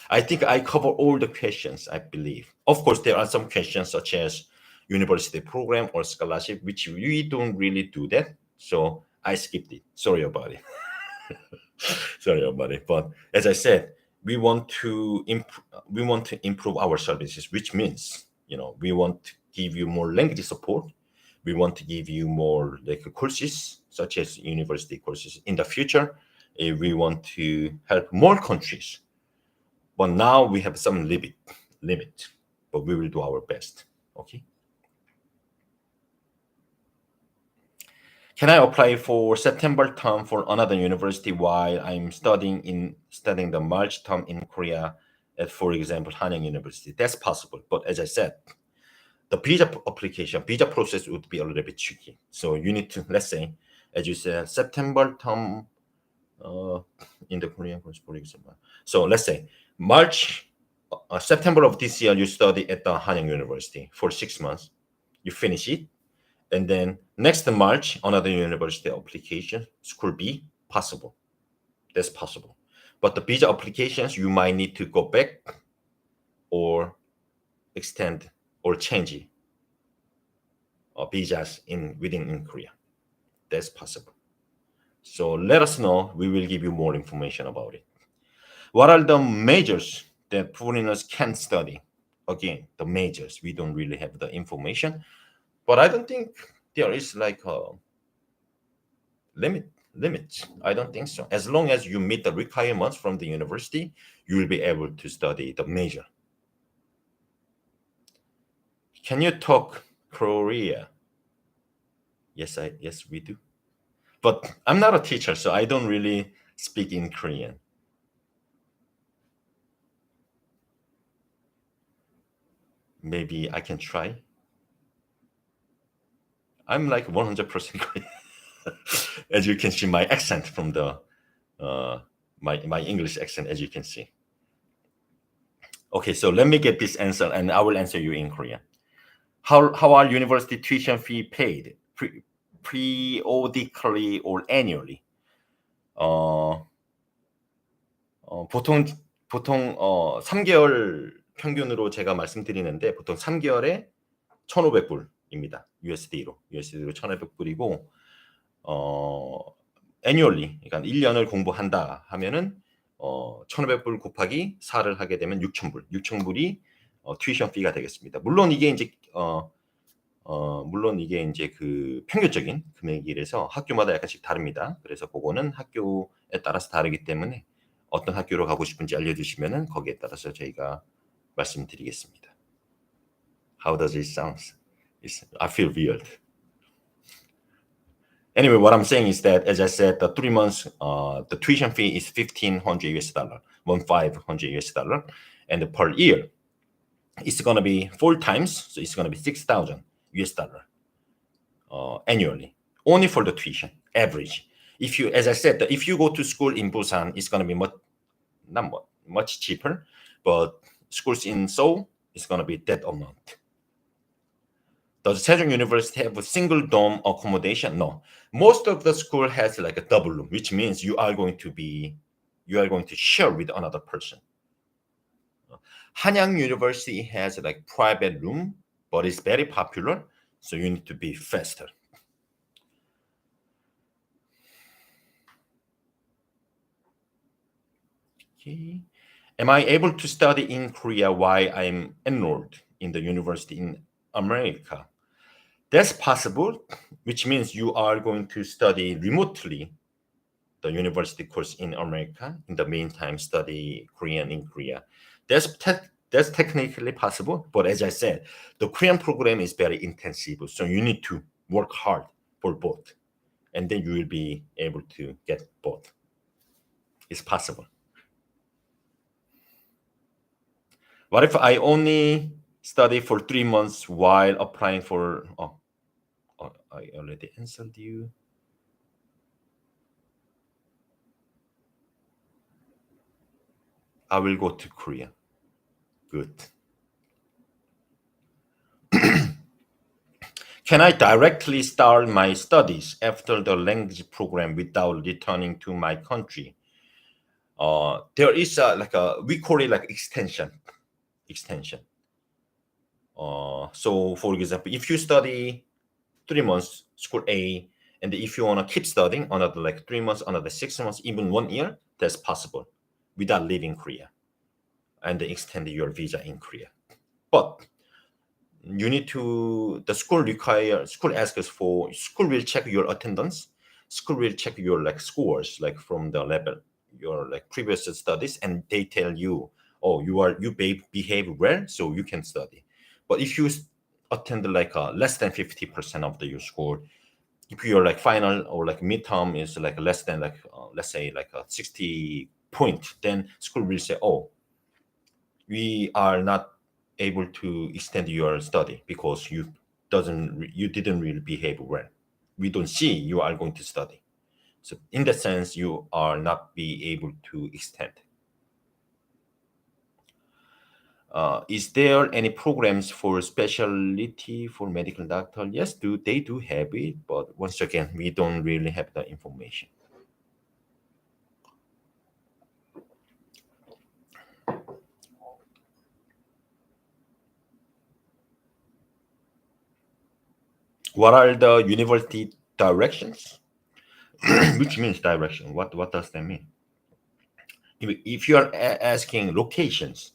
I think I cover all the questions, I believe. Of course, there are some questions such as university program or scholarship, which we don't really do that. So I skipped it. Sorry about it. Sorry about it. But as I said, we want to improve our services, which means, we want to give you more language support. We want to give you more like courses, such as university courses in the future. We want to help more countries. But now we have some limit, but we will do our best. Okay. Can I apply for September term for another university while I'm studying the March term in Korea at, for example, Hanyang University? That's possible. But as I said, the visa process would be a little bit tricky. So you need to, let's say, as you said, September term in the Korean course, for example. So let's say September of this year, you study at the Hanyang University for 6 months. You finish it, and then next March, another university application, school B, possible. That's possible. But the visa applications, you might need to go back or extend or change visas within Korea. That's possible. So let us know. We will give you more information about it. What are the majors that foreigners can study? Again, the majors. We don't really have the information, but I don't think there is like a limit. I don't think so. As long as you meet the requirements from the university, you will be able to study the major. Can you talk Korea? Yes, we do. But I'm not a teacher, so I don't really speak in Korean. Maybe I can try. I'm like 100% Korean. As you can see, my accent from the my English accent, as you can see. Okay, so let me get this answer, and I will answer you in Korean. How are university tuition fee paid? Periodically or annually? 보통 3개월 평균으로 제가 말씀드리는데 보통 3개월에 1,500불입니다. USD로 1,500불이고 annually, 그러니까 1년을 공부한다 하면은 1,500불 곱하기 4를 하게 되면 6,000불이 튜이션 피가 되겠습니다. 물론 이게 이제 그 평균적인 금액이라서 학교마다 약간씩 다릅니다. 그래서 그거는 학교에 따라서 다르기 때문에 어떤 학교로 가고 싶은지 알려주시면은 거기에 따라서 저희가 말씀드리겠습니다. How does it sound? I feel weird. Anyway, what I'm saying is that, as I said, the 3 months, the tuition fee is $1,500, $1,500, and per year, it's going to be 4 times, so it's going to be $6,000 annually, only for the tuition, average. If you, as I said, if you go to school in Busan, it's going to be much cheaper, but schools in Seoul, it's going to be that amount. Does Sejong University have a single dorm accommodation? No. Most of the school has like a double room, which means you are going to share with another person. Hanyang University has like private room, but it's very popular, so you need to be faster. Okay. Am I able to study in Korea while I'm enrolled in the university in America? That's possible, which means you are going to study remotely the university course in America. In the meantime, study Korean in Korea. That's technically possible, but as I said, the Korean program is very intensive, so you need to work hard for both, and then you will be able to get both. It's possible. What if I only study for 3 months while applying for... I already answered you. I will go to Korea. Good. Can I directly start my studies after the language program without returning to my country? There is we call it like extension. So for example, if you study 3 months school A, and if you want to keep studying another like 3 months, another 6 months, even 1 year, that's possible without leaving Korea and extend your visa in Korea. But you need to, the school asks for, school will check your attendance, school will check your like scores, like from the level, your like previous studies, and they tell you, oh, you behave well, so you can study. But if you attend like less than 50% of your score, if your like final or like midterm is like less than like let's say like a 60 point, then school will say, oh, we are not able to extend your study because you didn't really behave well. We don't see you are going to study. So in that sense, you are not be able to extend. Is there any programs for specialty for medical doctor? Yes, they do have it, but once again, we don't really have the information. What are the university directions? Which means direction. What does that mean? If you are asking locations,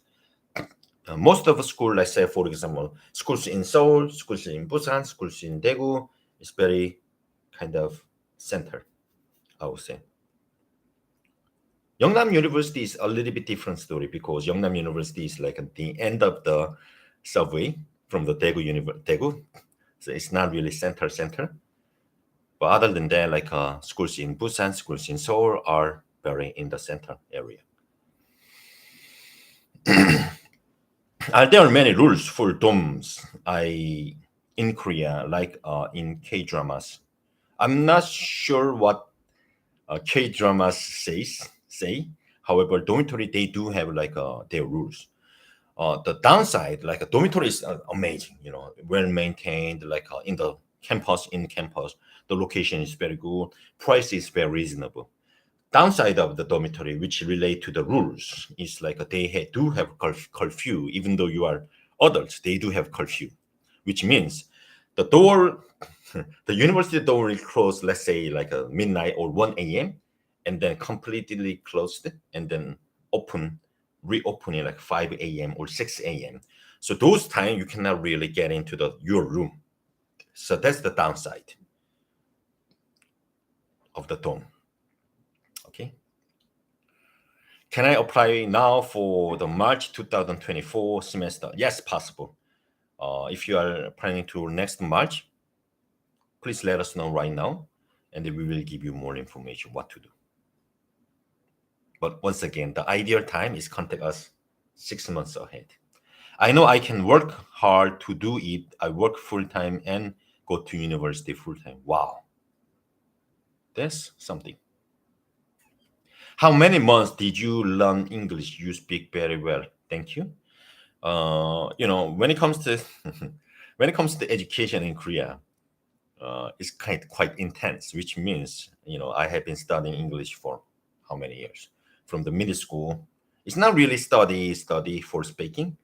most of the school, let's say for example, schools in Seoul, schools in Busan, schools in Daegu, is very kind of center, I would say. Yeongnam University is a little bit different story because Yeongnam University is like at the end of the subway from the Daegu, so it's not really center. But other than that, like schools in Busan, schools in Seoul are very in the center area. There are many rules for dorms. In Korea, like in K dramas. I'm not sure what K dramas say. However, dormitory they do have like their rules. The downside, like a dormitory is amazing, well maintained, like in campus, the location is very good, price is very reasonable. Downside of the dormitory, which relate to the rules, is like do have curfew. Even though you are adults, they do have curfew, which means the door, the university door will close, let's say like a midnight or 1 a.m., and then completely closed, and then reopening like 5 a.m. or 6 a.m. So those time you cannot really get into your room. So that's the downside of the dorm. Okay. Can I apply now for the March 2024 semester? Yes, possible. If you are planning to next March, please let us know right now, and then we will give you more information what to do. But once again, the ideal time is contact us 6 months ahead. I know I can work hard to do it. I work full time and go to university full time. Wow, that's something. How many months did you learn English? You speak very well. Thank you. When it comes to when it comes to education in Korea, it's quite intense, which means I have been studying English for how many years? From the middle school. It's not really study for speaking,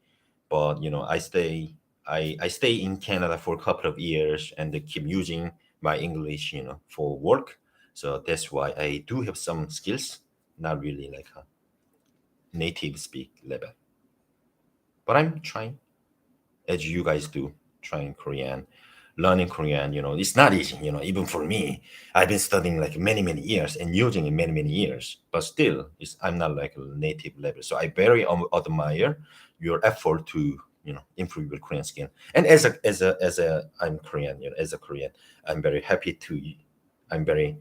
but I stay in Canada for a couple of years and they keep using my English, for work. So that's why I do have some skills, not really like a native speak level, but I'm trying, as you guys do, trying Korean, learning Korean. It's not easy. Even for me, I've been studying like many years and using it many years, but still, I'm not like a native level. So I very admire your effort to improve your Korean skill. And as a I'm Korean, as a Korean, I'm very happy to. I'm very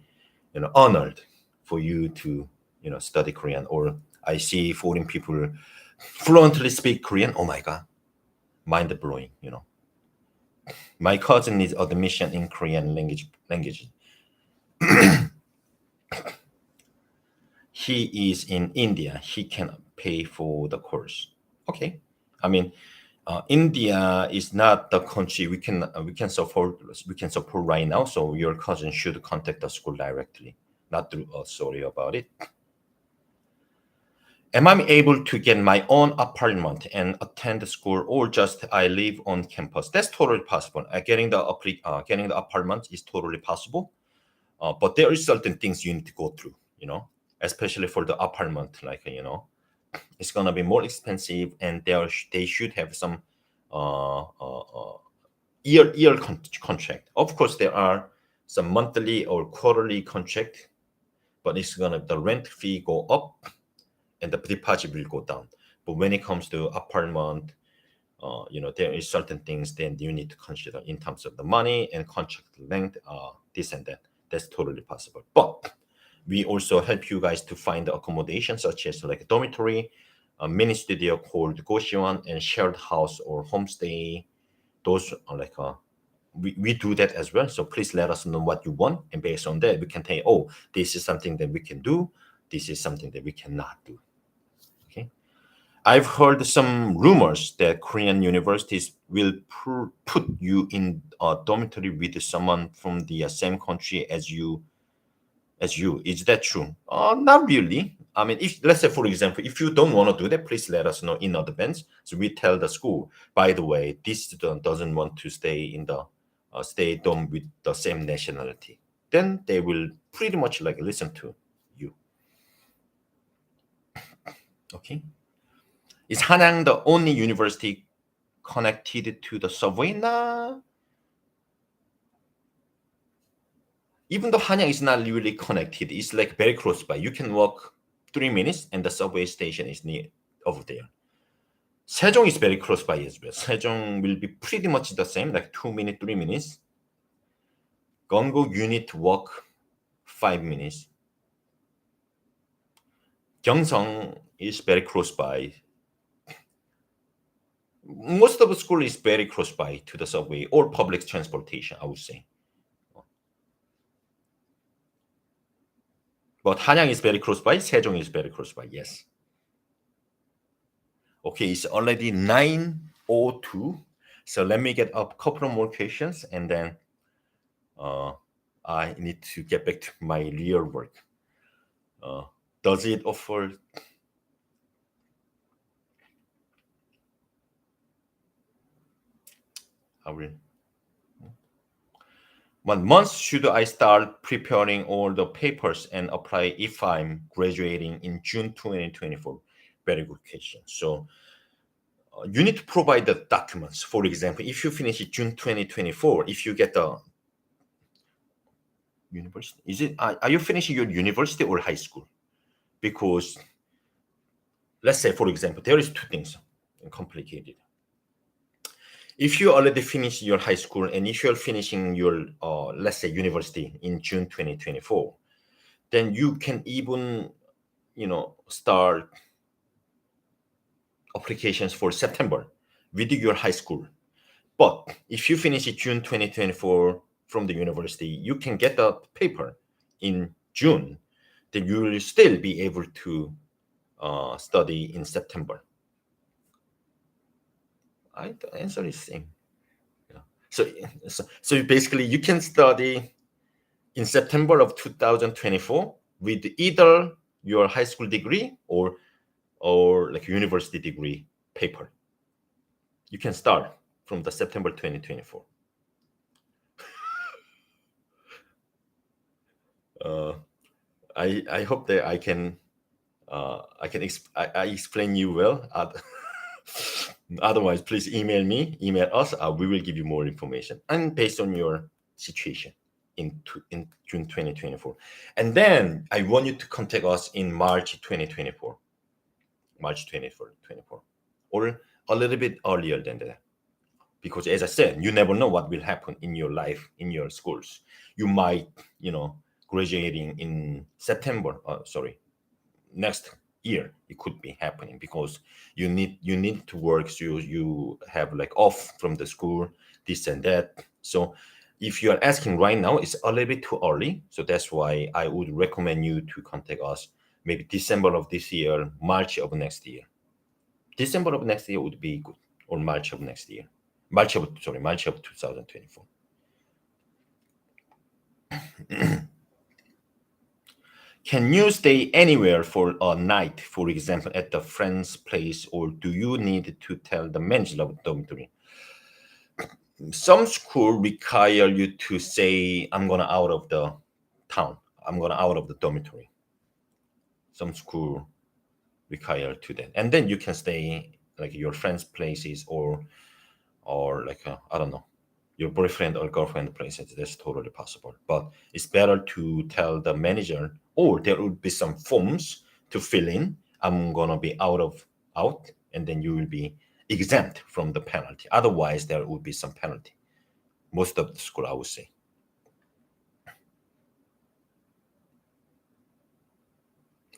honored for you to study Korean. Or I see foreign people fluently speak Korean. Oh my god, mind blowing. My cousin needs admission in Korean language. He is in India. He can pay for the course. Okay. I mean, India is not the country we can support right now. So your cousin should contact the school directly, not through us. Sorry about it. Am I able to get my own apartment and attend the school, or just I live on campus? That's totally possible. Getting the apartment is totally possible, but there is certain things you need to go through. Especially for the apartment, like it's gonna be more expensive, and they should have some year contract. Of course, there are some monthly or quarterly contract, but the rent fee go up and the deposit will go down. But when it comes to apartment, there is certain things then you need to consider in terms of the money and contract length, this and that. That's totally possible. But we also help you guys to find the accommodation, such as like a dormitory, a mini studio called Goshiwan and shared house or homestay. Those are like we do that as well. So please let us know what you want, and based on that, we can tell you, oh, this is something that we can do. This is something that we cannot do. Okay. I've heard some rumors that Korean universities will put you in a dormitory with someone from the same country as you. Is that true? Not really. I mean, if let's say, for example, if you don't want to do that, please let us know in advance. So we tell the school, by the way, this student doesn't want to stay in the stay dorm with the same nationality. Then they will pretty much like listen to you. Okay. Is Hanang the only university connected to the subway? Nah. Even though Hanyang is not really connected, it's like very close by. You can walk 3 minutes and the subway station is near over there. Sejong is very close by as well. Sejong will be pretty much the same, like 2 minutes, 3 minutes. Gyeongguk you need to walk 5 minutes. Gyeongsang is very close by. Most of the school is very close by to the subway or public transportation, I would say. But Hanyang is very close by, Sejong is very close by, yes. Okay, it's already 9:02. So let me get a couple of more questions and then I need to get back to my real work. Does it offer I will. What month should I start preparing all the papers and apply if I'm graduating in June 2024? Very good question. So you need to provide the documents. For example, if you finish it June 2024, if you get the university, is it are you finishing your university or high school? Because let's say, for example, there is two things complicated. If you already finished your high school and if you're finishing your let's say university in June 2024, then you can even start applications for September with your high school. But if you finish it June 2024 from the university, you can get the paper in June, then you will still be able to study in September. The answer is same. Yeah. So basically, you can study in September of 2024 with either your high school degree or like university degree paper. You can start from the September 2024. I hope that I can explain you well. Otherwise, please email us. We will give you more information and based on your situation in June 2024. And then I want you to contact us in March 2024. March 24, or a little bit earlier than that. Because as I said, you never know what will happen in your life, in your schools. You might, graduating in September, next year, it could be happening because you need to work. So you have like off from the school, this and that. So if you are asking right now, it's a little bit too early. So that's why I would recommend you to contact us maybe December of this year, March of next year. December of next year would be good, or March of next year. March of 2024. Can you stay anywhere for a night, for example, at the friend's place, or do you need to tell the manager of the dormitory? Some school require you to say, I'm gonna out of the town. I'm gonna out of the dormitory. Some school require to that. And then you can stay like your friend's places or like I don't know, your boyfriend or girlfriend places. That's totally possible. But it's better to tell the manager, or there would be some forms to fill in. I'm gonna be out, and then you will be exempt from the penalty. Otherwise, there would be some penalty. Most of the school, I would say.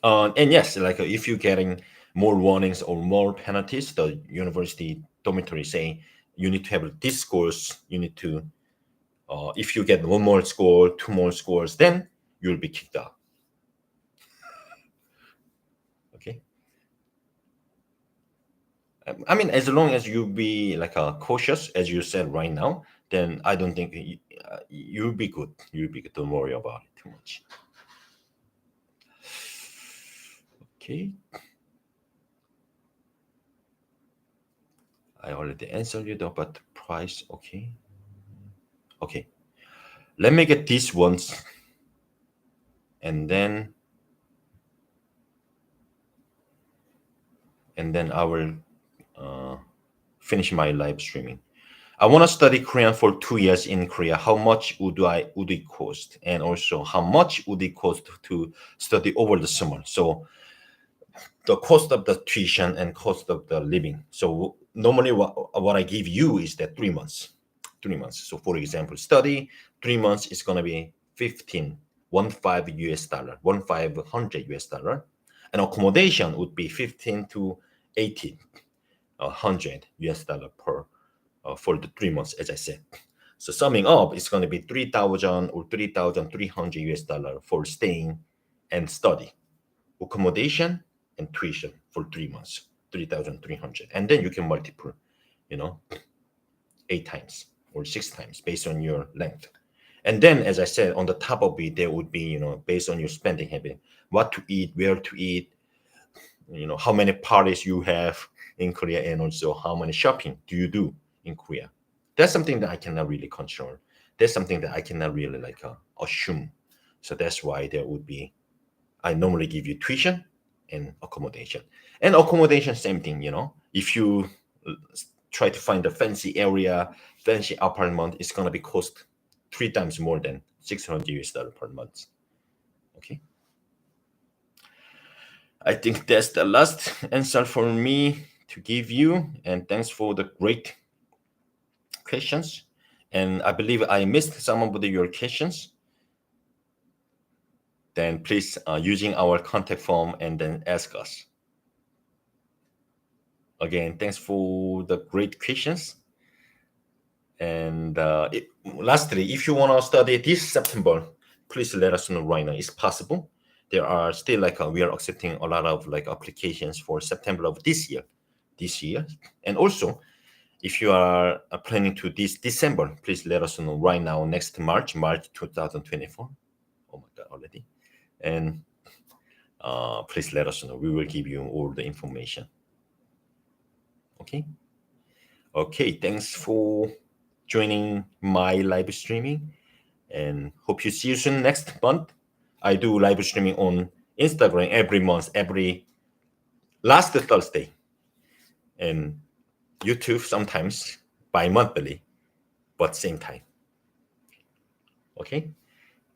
And yes, like if you're getting more warnings or more penalties, the university dormitory say you need to have these scores. You need to, if you get one more score, two more scores, then you'll be kicked out. Okay. I mean, as long as you be like cautious, as you said right now, then I don't think you'll be good. You'll be good. Don't worry about it too much. Okay. I already answered you about the price. Okay. Okay. Let me get these ones, and then I will finish my live streaming. I want to study Korean for 2 years in Korea. How much would it cost? And also, how much would it cost to study over the summer? So the cost of the tuition and cost of the living. So normally what I give you is that 3 months. 3 months. So for example, study 3 months is gonna be 15, 15 US dollar, 1500 US dollar. And accommodation would be 15 to 18 100 US dollar per for the 3 months, as I said. So summing up, it's going to be 3,000 or 3,300 US dollar for staying and study, accommodation and tuition for 3 months, 3,300, and then you can multiple, you know, 8 times or 6 times based on your length. And then, as I said, on the top of it, there would be, based on your spending habit, what to eat, where to eat, how many parties you have in Korea, and also how many shopping do you do in Korea. That's something that I cannot really control. That's something that I cannot really assume. So that's why there would be, I normally give you tuition and accommodation. And accommodation, same thing, if you try to find a fancy area, fancy apartment, it's going to be cost 3 times more than 600 US dollar per month. Okay. I think that's the last answer for me to give you. And thanks for the great questions. And I believe I missed some of your questions. Then please using our contact form and then ask us. Again, thanks for the great questions. And lastly, if you want to study this September, please let us know right now. It's possible. There are still we are accepting a lot of applications for September of this year. And also, if you are planning to this December, please let us know right now. Next March 2024. Oh my God, already. And please let us know. We will give you all the information. Okay. Okay. Thanks for joining my live streaming, and hope you see you soon next month. I do live streaming on Instagram every month, every last Thursday, and YouTube sometimes bi-monthly, but same time. Okay.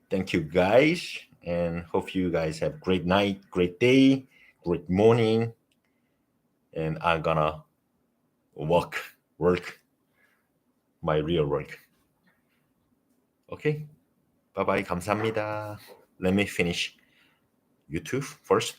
Thank you guys, and hope you guys have great night, great day, great morning. And I'm gonna work my real work. Okay. Bye bye. 감사합니다. Let me finish YouTube first.